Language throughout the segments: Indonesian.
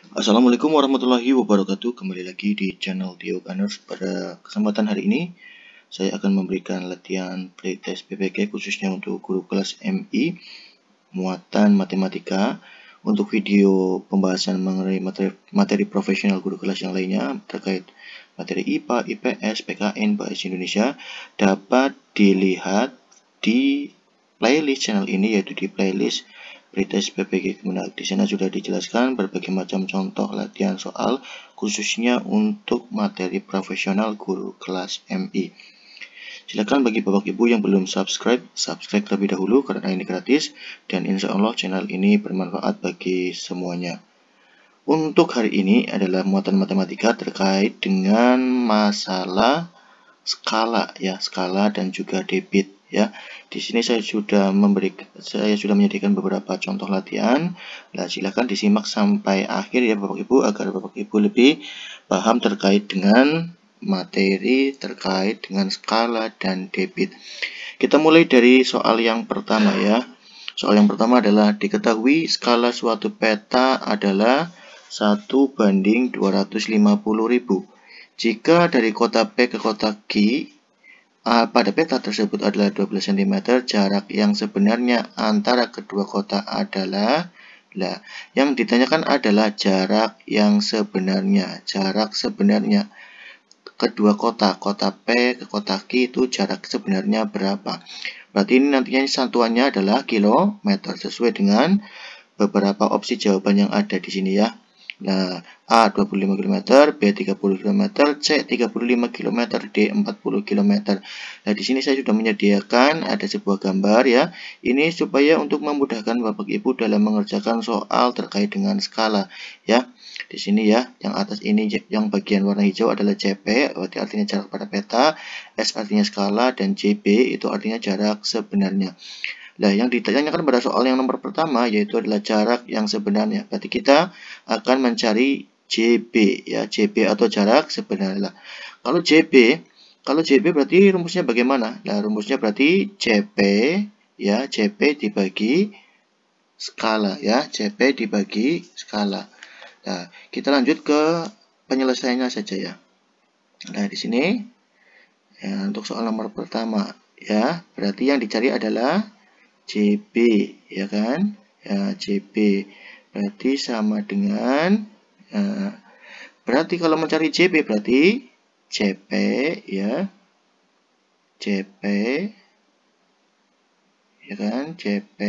Assalamualaikum warahmatullahi wabarakatuh. Kembali lagi di channel Tio Gunners. Pada kesempatan hari ini saya akan memberikan latihan playtest PPG khususnya untuk guru kelas MI muatan matematika. Untuk video pembahasan mengenai materi profesional guru kelas yang lainnya terkait materi IPA, IPS, PKN, Bahasa Indonesia dapat dilihat di playlist channel ini, yaitu di playlist Playtest PPG Kemenag. Di sana sudah dijelaskan berbagai macam contoh latihan soal khususnya untuk materi profesional guru kelas MI. Silakan bagi Bapak Ibu yang belum subscribe terlebih dahulu karena ini gratis dan insya Allah channel ini bermanfaat bagi semuanya. Untuk hari ini adalah muatan matematika terkait dengan masalah skala skala dan juga debit ya. Di sini saya sudah menyediakan beberapa contoh latihan. Nah, silakan disimak sampai akhir ya Bapak Ibu agar Bapak Ibu lebih paham terkait dengan materi terkait dengan skala dan debit. Kita mulai dari soal yang pertama ya. Soal yang pertama adalah diketahui skala suatu peta adalah 1:250.000. Jika dari kota P ke kota Q pada peta tersebut adalah 12 cm, jarak yang sebenarnya antara kedua kota adalah, yang ditanyakan adalah jarak yang sebenarnya. Jarak sebenarnya kedua kota P ke kota Q itu jarak sebenarnya berapa? Berarti ini nantinya satuannya adalah kilometer sesuai dengan beberapa opsi jawaban yang ada di sini ya. Nah, A 25 km, B 30 km, C 35 km, D 40 km. Nah, di sini saya sudah menyediakan ada sebuah gambar ya. Ini supaya untuk memudahkan Bapak Ibu dalam mengerjakan soal terkait dengan skala ya. Di sini ya, yang atas ini yang bagian warna hijau adalah CP, berarti artinya jarak pada peta, S artinya skala, dan JB itu artinya jarak sebenarnya. Nah, yang ditanyakan pada soal yang nomor pertama yaitu adalah jarak yang sebenarnya. Berarti kita akan mencari JB ya, JB atau jarak sebenarnya. Kalau JB berarti rumusnya bagaimana? Nah, rumusnya berarti JP ya, JP dibagi skala ya, JP dibagi skala. Nah, kita lanjut ke penyelesaiannya saja ya. Nah, di sini ya, untuk soal nomor pertama ya, berarti yang dicari adalah JB ya kan, ya JB berarti sama dengan berarti kalau mencari JB berarti JP ya, JP ya kan, JP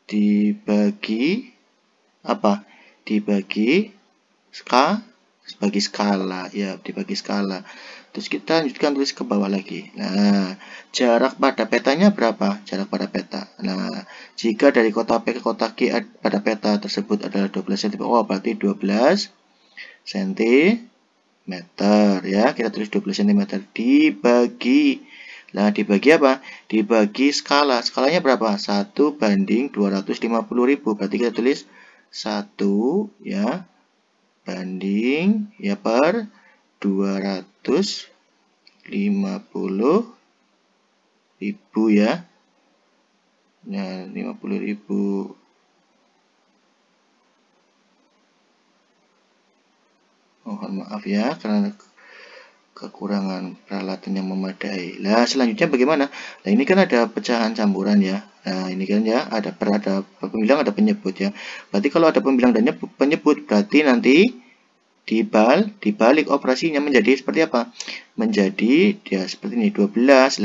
dibagi apa, dibagi skala ya, dibagi skala. Terus kita lanjutkan tulis ke bawah lagi. Nah, jarak pada petanya berapa? Jarak pada peta. Nah, jika dari kota P ke kota Q pada peta tersebut adalah 12 cm. Oh, berarti 12 cm ya. Kita tulis 12 cm dibagi. Nah, dibagi apa? Dibagi skala. Skalanya berapa? 1:250.000. Berarti kita tulis 1 ya banding ya per 250.000 ya. Nah, 50.000. Mohon maaf ya karena kekurangan peralatan yang memadai. Nah, selanjutnya bagaimana? Nah, ini kan ada pecahan campuran ya. Nah, ini kan ya ada pembilang, ada penyebut ya. Berarti kalau ada pembilang dan penyebut berarti nanti dibalik operasinya menjadi seperti apa? Menjadi ya seperti ini 12.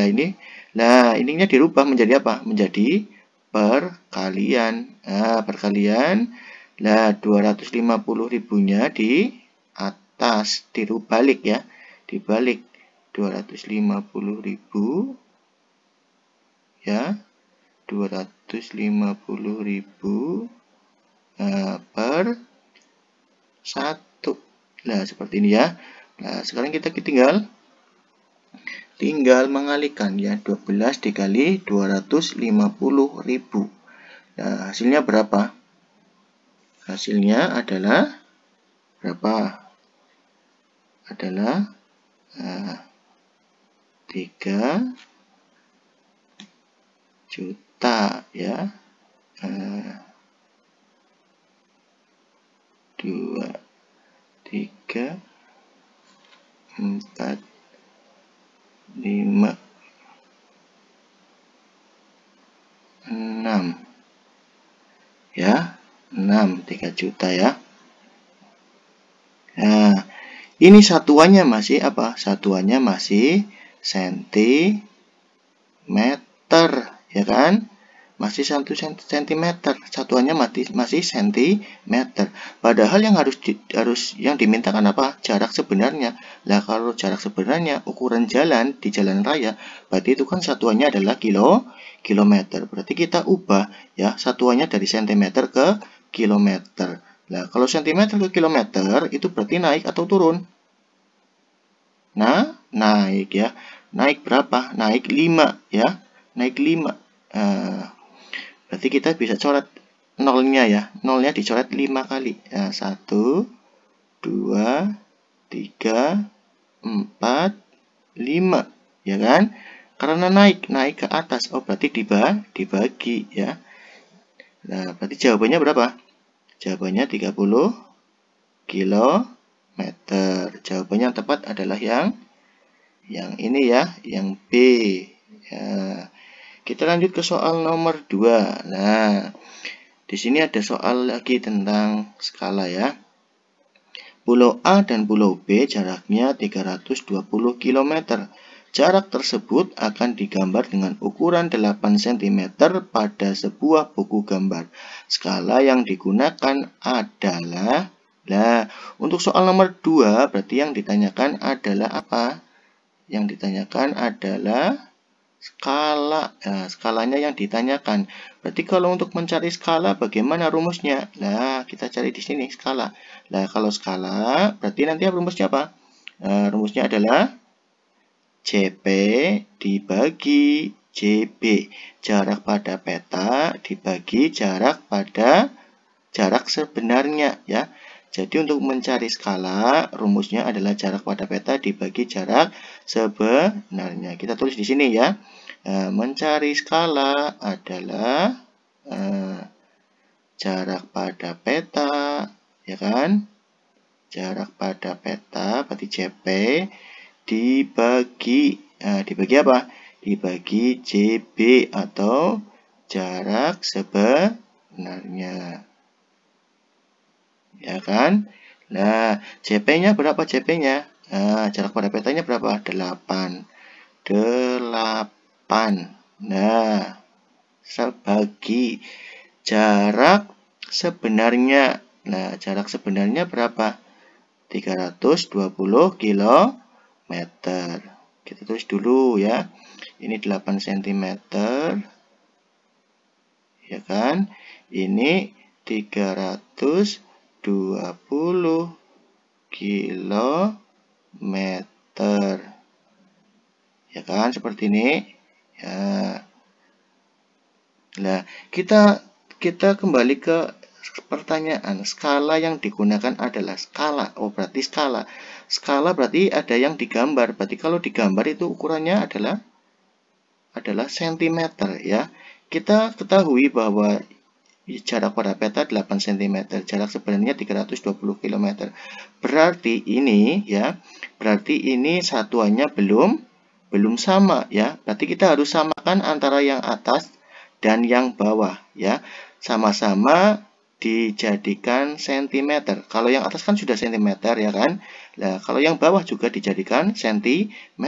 Ininya dirubah menjadi apa? Menjadi perkalian. Nah, perkalian. Nah, 250.000-nya di atas dibalik ya. Dibalik 250.000 ya. 250.000 per 1. Nah, seperti ini ya. Nah, sekarang kita tinggal mengalikan ya, 12 dikali 250.000. Nah, hasilnya berapa? Hasilnya adalah berapa? Adalah 3 juta ya. 3, 4, 5, 6. Ya, 6, 3 juta ya. Nah, ini satuannya masih apa? Satuannya masih sentimeter, ya kan? Masih 1 cm, satuannya masih sentimeter. Padahal yang harus yang dimintakan apa? Jarak sebenarnya. Lah kalau jarak sebenarnya ukuran jalan di jalan raya, berarti itu kan satuannya adalah kilometer. Berarti kita ubah ya satuannya dari sentimeter ke kilometer. Nah, kalau sentimeter ke kilometer itu berarti naik atau turun? Nah, naik ya. Naik berapa? Naik 5 ya. Naik 5. Berarti kita bisa coret nolnya ya. Nolnya dicoret 5 kali. Nah, 1, 2, 3, 4, 5. Ya kan? Karena naik ke atas. Oh, berarti dibagi ya. Nah, berarti jawabannya berapa? Jawabannya 30 kilometer. Jawabannya yang tepat adalah yang ini ya, yang B. Ya. Kita lanjut ke soal nomor 2. Nah, di sini ada soal lagi tentang skala ya. Pulau A dan Pulau B jaraknya 320 km. Jarak tersebut akan digambar dengan ukuran 8 cm pada sebuah buku gambar. Skala yang digunakan adalah, untuk soal nomor 2 berarti yang ditanyakan adalah apa? Yang ditanyakan adalah skala. Nah, skalanya yang ditanyakan. Berarti kalau untuk mencari skala bagaimana rumusnya? Nah, kita cari di sini skala. Nah, kalau skala berarti nanti rumusnya apa? Rumusnya adalah CP dibagi JB. Jarak pada peta dibagi jarak sebenarnya ya. Jadi untuk mencari skala, rumusnya adalah jarak pada peta dibagi jarak sebenarnya. Kita tulis di sini ya. Mencari skala adalah jarak pada peta, ya kan? Jarak pada peta berarti CP dibagi apa? Dibagi JB atau jarak sebenarnya. Ya kan? Nah, CP-nya berapa CP-nya? Jarak pada petanya berapa? 8. 8. Nah, sebagi jarak sebenarnya. Nah, jarak sebenarnya berapa? 320 km. Kita tulis dulu ya. Ini 8 cm. Ya kan? Ini 320 km. Ya kan? Seperti ini. Ya. Nah, kita kembali ke pertanyaan. Skala yang digunakan adalah skala. Oh, berarti skala. Skala berarti ada yang digambar. Berarti kalau digambar itu ukurannya adalah sentimeter ya. Kita ketahui bahwa jarak pada peta 8 cm, jarak sebenarnya 320 km. Berarti ini ya, satuannya belum sama ya. Berarti kita harus samakan antara yang atas dan yang bawah ya. Sama-sama dijadikan cm. Kalau yang atas kan sudah cm ya kan. Nah, kalau yang bawah juga dijadikan cm.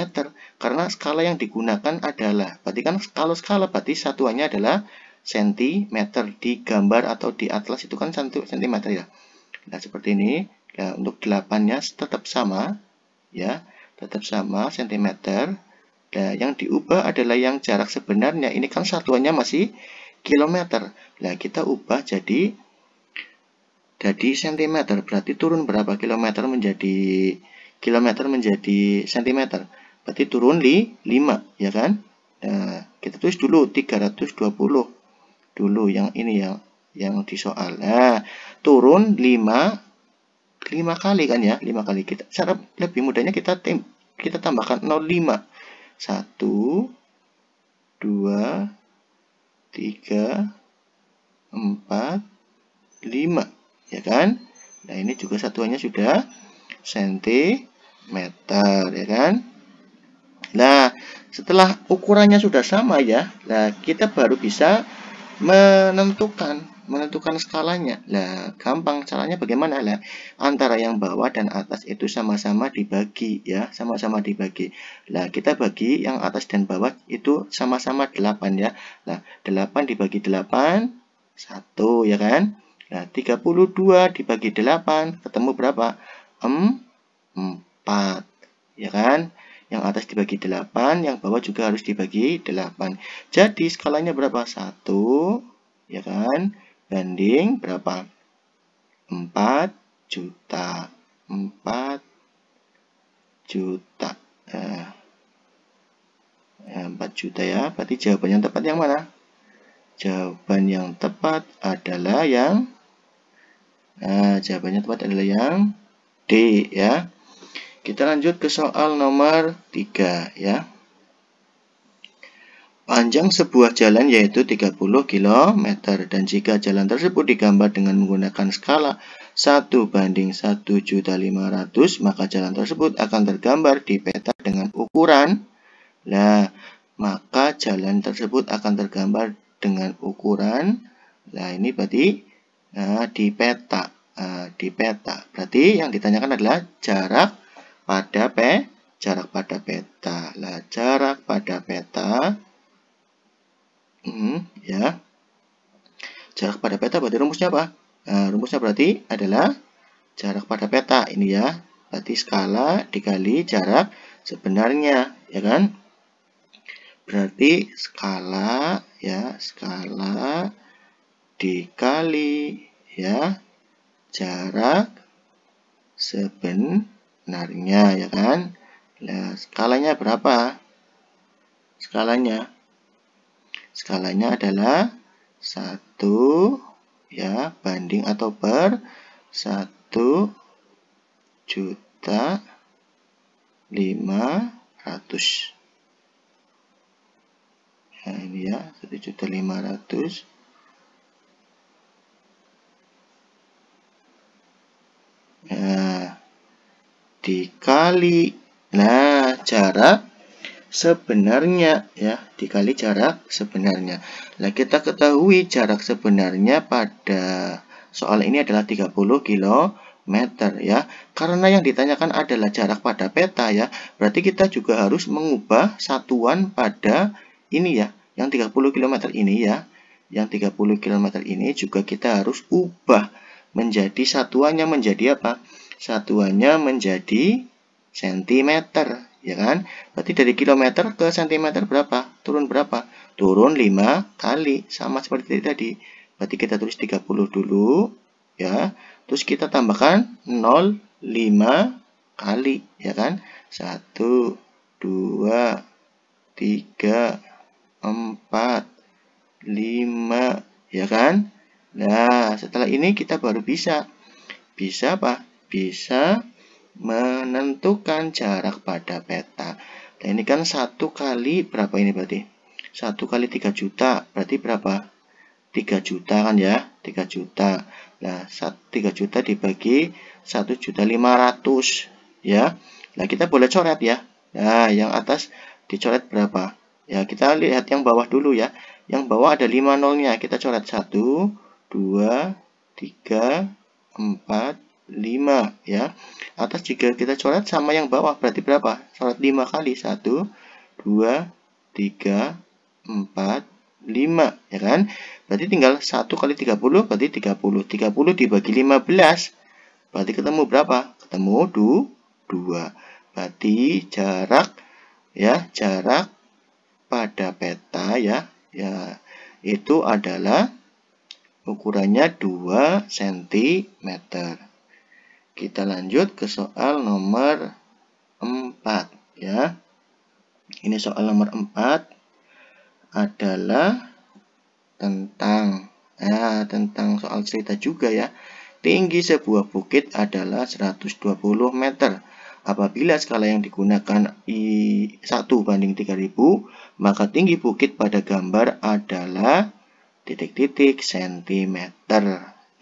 Karena skala yang digunakan adalah, berarti kan kalau skala berarti satuannya adalah cm. Di gambar atau di atlas itu kan cm ya. Nah, seperti ini. Nah, untuk 8-nya tetap sama ya. Tetap sama cm. Nah, yang diubah adalah yang jarak sebenarnya. Ini kan satuannya masih kilometer. Nah, kita ubah jadi cm. Berarti turun berapa kilometer menjadi cm. Berarti turun 5 ya kan? Nah, kita tulis dulu 320 dulu yang ini yang di soal. Nah, turun 5 kali kan ya? 5 kali. Cara lebih mudahnya kita tambahkan 0,5. 1, 2, 3, 4, 5. Ya kan? Nah, ini juga satuannya sudah cm, ya kan? Nah, setelah ukurannya sudah sama ya, nah kita baru bisa menentukan skalanya. Nah, gampang caranya bagaimana lah? Antara yang bawah dan atas itu sama-sama dibagi ya, sama-sama dibagi. Nah, kita bagi yang atas dan bawah itu sama-sama 8 ya. Nah, 8 dibagi 8 1 ya kan? Nah, 32 dibagi 8 ketemu berapa? 4 ya kan? Yang atas dibagi 8, yang bawah juga harus dibagi 8. Jadi skalanya berapa? 1, ya kan? Banding berapa? 4 juta. 4 juta. Nah, 4 juta ya. Berarti jawaban yang tepat yang mana? Jawaban yang tepat adalah yang jawabannya tepat adalah yang D ya. Kita lanjut ke soal nomor 3 ya. Panjang sebuah jalan yaitu 30 km dan jika jalan tersebut digambar dengan menggunakan skala 1:1.500.000 maka jalan tersebut akan tergambar di peta dengan ukuran maka jalan tersebut akan tergambar dengan ukuran ini berarti di peta berarti yang ditanyakan adalah jarak pada peta. Jarak pada peta ya. Jarak pada peta berarti rumusnya apa? Rumusnya berarti adalah jarak pada peta ini ya. Berarti skala dikali jarak sebenarnya, ya kan? Berarti skala ya, skala dikali ya jarak sebenarnya, ya kan? Nah, skalanya berapa? Skalanya adalah 1 ya banding atau per 1.500.000. Nah, ini ya 1.500.000. Nah, dikali jarak sebenarnya ya, dikali jarak sebenarnya. Nah, kita ketahui jarak sebenarnya pada soal ini adalah 30 km ya. Karena yang ditanyakan adalah jarak pada peta ya, berarti kita juga harus mengubah satuan pada ini ya, yang 30 km ini ya. Yang 30 km ini juga kita harus ubah menjadi satuannya menjadi apa? Satuannya menjadi cm, ya kan? Berarti dari kilometer ke cm berapa? Turun berapa? Turun 5 kali, sama seperti tadi. Berarti kita tulis 30 dulu, ya. Terus kita tambahkan 0,5 kali, ya kan? 1, 2, 3, 4, 5, ya kan? Nah, setelah ini kita baru bisa apa? Bisa menentukan jarak pada peta. Nah, ini kan 1 kali berapa ini berarti? 1 kali 3 juta, berarti berapa? 3 juta kan ya? 3 juta. Nah, 3 juta dibagi 1.500.000 ya. Nah, kita boleh coret ya. Nah, yang atas dicoret berapa? Ya, kita lihat yang bawah dulu ya. Yang bawah ada 5 nolnya. Kita coret 1, 2, 3, 4, 5 ya. Atas jika kita coret sama yang bawah berarti berapa? Coret 5 kali 1, 2, 3, 4, 5 ya kan? Berarti tinggal 1 kali 30 berarti 30. 30 dibagi 15 berarti ketemu berapa? Ketemu 2. Berarti jarak ya, jarak pada peta ya itu adalah ukurannya 2 cm. Kita lanjut ke soal nomor 4 ya. Ini soal nomor 4 adalah tentang soal cerita juga ya. Tinggi sebuah bukit adalah 120 meter. Apabila skala yang digunakan 1:3000, maka tinggi bukit pada gambar adalah titik-titik cm,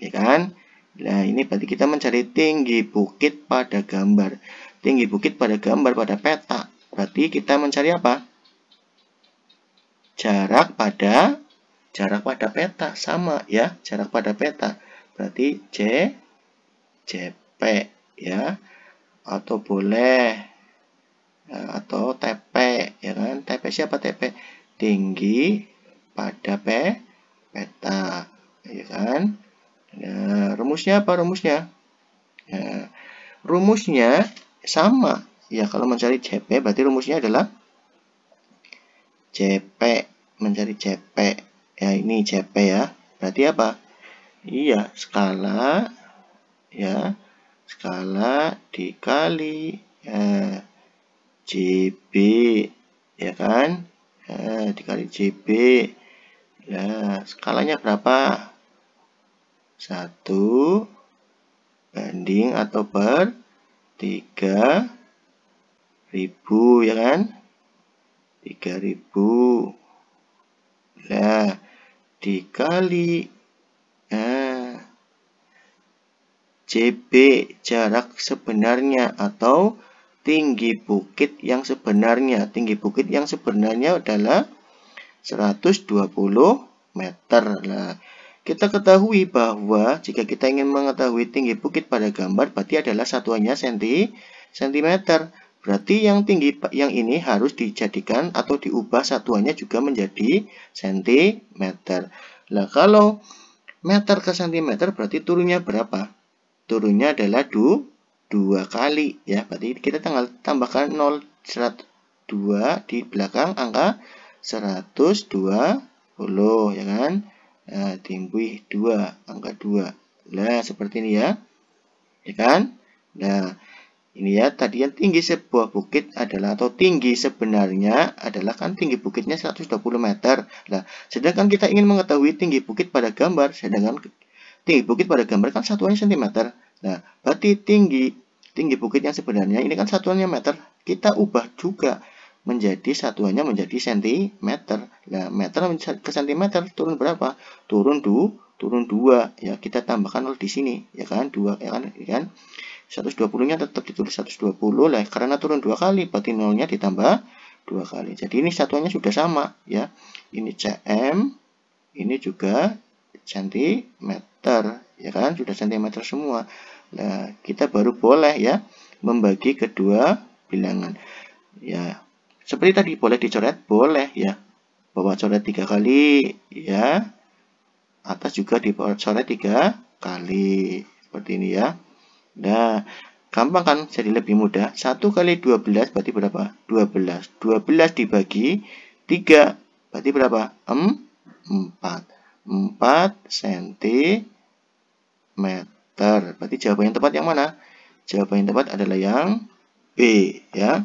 ya kan? Nah, ini berarti kita mencari tinggi bukit pada gambar. Tinggi bukit pada gambar pada peta. Berarti kita mencari apa? Jarak pada peta sama ya, jarak pada peta. Berarti JP ya. Atau boleh atau TP ya kan? TP siapa TP? Tinggi pada peta ya kan? Nah, rumusnya apa rumusnya? Nah, rumusnya sama. Ya, kalau mencari JP berarti rumusnya adalah JP, mencari JP. Ya, ini JP ya. Berarti apa? Iya, skala ya. Skala dikali JB ya kan? Dikali JB. Ya, skalanya berapa? 1 banding atau per 3.000 ya kan? 3.000. Nah, dikali JB, jarak sebenarnya atau tinggi bukit yang sebenarnya. Tinggi bukit yang sebenarnya adalah 120 meter. Nah, kita ketahui bahwa jika kita ingin mengetahui tinggi bukit pada gambar, berarti adalah satuannya sentimeter. Berarti yang tinggi yang ini harus dijadikan atau diubah satuannya juga menjadi sentimeter. Nah, kalau meter ke sentimeter berarti turunnya berapa? Turunnya adalah 2 kali ya. Berarti kita tambahkan 0 102 di belakang angka 120 ya kan? Nah, timbul 2 angka 2. Nah, seperti ini ya. Ya kan? Nah, ini ya, tadi yang tinggi sebuah bukit adalah, atau tinggi sebenarnya adalah kan tinggi bukitnya 120 meter. Nah, sedangkan kita ingin mengetahui tinggi bukit pada gambar, sedangkan tinggi bukit pada gambar kan satuannya cm. Nah, berarti tinggi bukit yang sebenarnya ini kan satuannya meter. Kita ubah juga menjadi satuannya menjadi cm. Nah, meter ke cm turun berapa? Turun 2 ya. Kita tambahkan 0 di sini ya kan? 2 ya kan? 120-nya tetap ditulis 120 lah karena turun 2 kali, berarti 0-nya ditambah 2 kali. Jadi ini satuannya sudah sama ya. Ini cm, ini juga centimeter ya kan, sudah centimeter semua. Nah, kita baru boleh ya membagi kedua bilangan. Ya, seperti tadi boleh dicoret, boleh ya. Bawah coret 3 kali ya. Atas juga dicoret 3 kali. Seperti ini ya. Nah, gampang kan, jadi lebih mudah. 1 kali 12 berarti berapa? 12. 12 dibagi 3 berarti berapa? 4 cm. Berarti jawaban yang tepat yang mana? Jawaban yang tepat adalah yang B ya.